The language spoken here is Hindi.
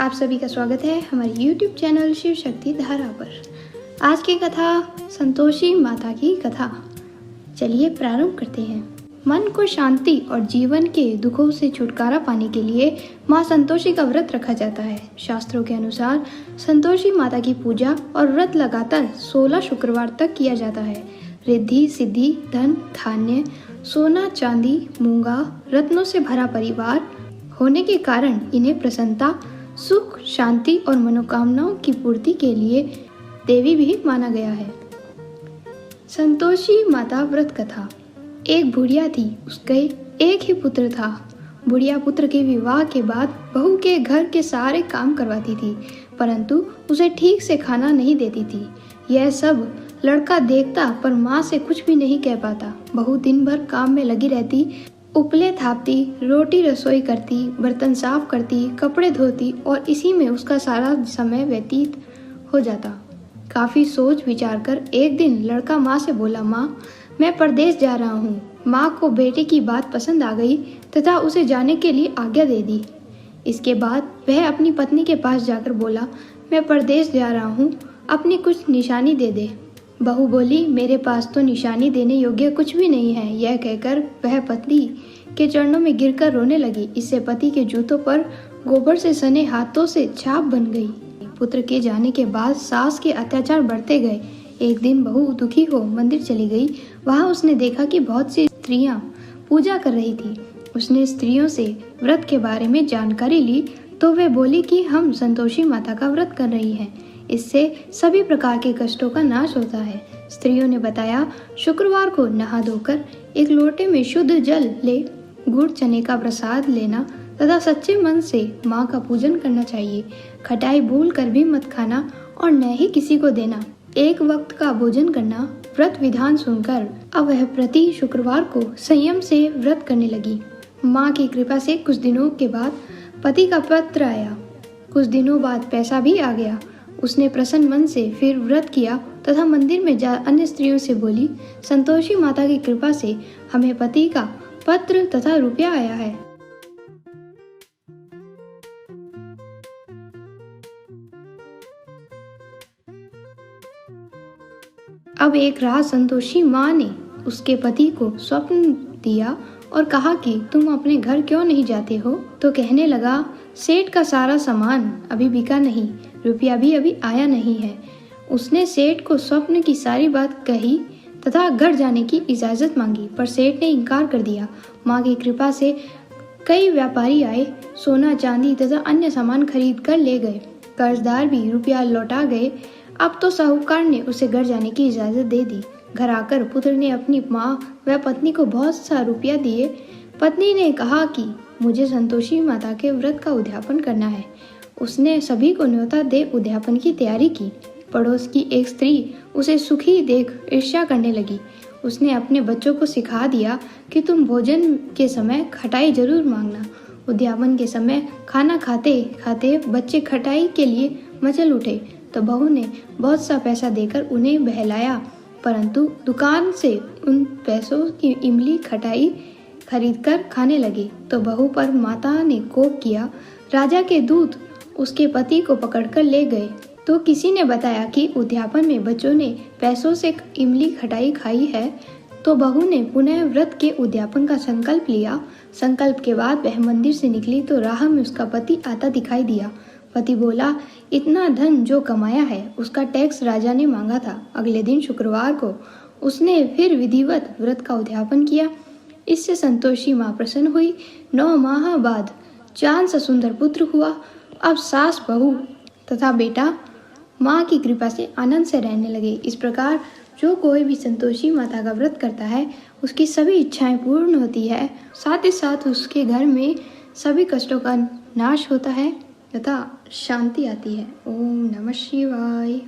आप सभी का स्वागत है हमारे YouTube चैनल शिव शक्ति धारा पर। आज की कथा संतोषी माता की कथा। चलिए प्रारंभ करते हैं। मन को शांति और जीवन के दुखों से छुटकारा पाने के लिए माँ संतोषी का व्रत रखा जाता है। शास्त्रों के अनुसार संतोषी माता की पूजा और व्रत लगातार 16 शुक्रवार तक किया जाता है। रिद्धि सिद्धि धन धान्य सोना चांदी मूंगा रत्नों से भरा परिवार होने के कारण इन्हें प्रसन्नता सुख शांति और मनोकामनाओं की पूर्ति के लिए देवी भी माना गया है। संतोषी माता व्रत कथा। एक बुढ़िया थी, उसके एक ही पुत्र था। बुढ़िया पुत्र के विवाह के बाद बहू के घर के सारे काम करवाती थी, परंतु उसे ठीक से खाना नहीं देती थी। यह सब लड़का देखता पर माँ से कुछ भी नहीं कह पाता। बहू दिन भर काम में लगी रहती, उपले थापती, रोटी रसोई करती, बर्तन साफ करती, कपड़े धोती और इसी में उसका सारा समय व्यतीत हो जाता। काफी सोच विचार कर एक दिन लड़का माँ से बोला, माँ मैं परदेश जा रहा हूँ। माँ को बेटे की बात पसंद आ गई तथा उसे जाने के लिए आज्ञा दे दी। इसके बाद वह अपनी पत्नी के पास जाकर बोला, मैं परदेश जा रहा हूँ, अपनी कुछ निशानी दे दे। बहू बोली, मेरे पास तो निशानी देने योग्य कुछ भी नहीं है। यह कहकर वह पति के चरणों में गिरकर रोने लगी। इससे पति के जूतों पर गोबर से सने हाथों से छाप बन गई। पुत्र के जाने के बाद सास के अत्याचार बढ़ते गए। एक दिन बहू दुखी हो मंदिर चली गई। वहां उसने देखा कि बहुत सी स्त्रियां पूजा कर रही थी। उसने स्त्रियों से व्रत के बारे में जानकारी ली तो वे बोली कि हम संतोषी माता का व्रत कर रही हैं। इससे सभी प्रकार के कष्टों का नाश होता है। स्त्रियों ने बताया, शुक्रवार को नहा धोकर एक लोटे में शुद्ध जल ले, गुड़ चने का प्रसाद लेना तथा सच्चे मन से माँ का पूजन करना चाहिए। खटाई भूल कर भी मत खाना और न ही किसी को देना। एक वक्त का भोजन करना। व्रत विधान सुनकर अब वह प्रति शुक्रवार को संयम से व्रत करने लगी। माँ की कृपा से कुछ दिनों के बाद पति का पत्र आया। कुछ दिनों बाद पैसा भी आ गया। उसने प्रसन्न मन से फिर व्रत किया तथा मंदिर में जा अन्य स्त्रियों से बोली, संतोषी माता की कृपा से हमें पति का पत्र तथा रुपया आया है। अब एक रात संतोषी माँ ने उसके पति को स्वप्न दिया और कहा कि तुम अपने घर क्यों नहीं जाते हो? तो कहने लगा, सेठ का सारा सामान अभी बिका नहीं, रुपया भी अभी आया नहीं है। उसने सेठ को स्वप्न की सारी बात कही तथा घर जाने की इजाजत मांगी, पर सेठ ने इनकार कर दिया। माँ की कृपा से कई व्यापारी आए, सोना चांदी तथा अन्य सामान खरीद कर ले गए। कर्जदार भी रुपया लौटा गए। अब तो साहूकार ने उसे घर जाने की इजाजत दे दी। घर आकर पुत्र ने अपनी माँ व पत्नी को बहुत सा रुपया दिए। पत्नी ने कहा कि मुझे संतोषी माता के व्रत का उद्यापन करना है। उसने सभी को न्योता दे उद्यापन की तैयारी की। पड़ोस की एक स्त्री उसे सुखी देख ईर्ष्या करने लगी। उसने अपने बच्चों को सिखा दिया कि तुम भोजन के समय खटाई जरूर मांगना। उद्यापन के समय खाना खाते खाते बच्चे खटाई के लिए मचल उठे तो बहू ने बहुत सा पैसा देकर उन्हें बहलाया, परंतु दुकान से उन पैसों की इमली खटाई खरीदकर खाने लगे तो बहू पर माता ने कोप किया। राजा के दूत उसके पति को पकड़कर ले गए तो किसी ने बताया कि उद्यापन में बच्चों ने पैसों से इमली खटाई खाई है। तो बहू ने पुनः व्रत के उद्यापन का संकल्प लिया। संकल्प के बाद वह मंदिर से निकली तो राह में उसका पति आता दिखाई दिया। पति बोला, इतना धन जो कमाया है उसका टैक्स राजा ने मांगा था। अगले दिन शुक्रवार को उसने फिर विधिवत व्रत का उद्यापन किया। इससे संतोषी माँ प्रसन्न हुई। 9 माह बाद चांद सा सुंदर पुत्र हुआ। अब सास बहू तथा बेटा माँ की कृपा से आनंद से रहने लगे। इस प्रकार जो कोई भी संतोषी माता का व्रत करता है उसकी सभी इच्छाएं पूर्ण होती है, साथ ही साथ उसके घर में सभी कष्टों का नाश होता है तथा शांति आती है। ओम नमः शिवाय।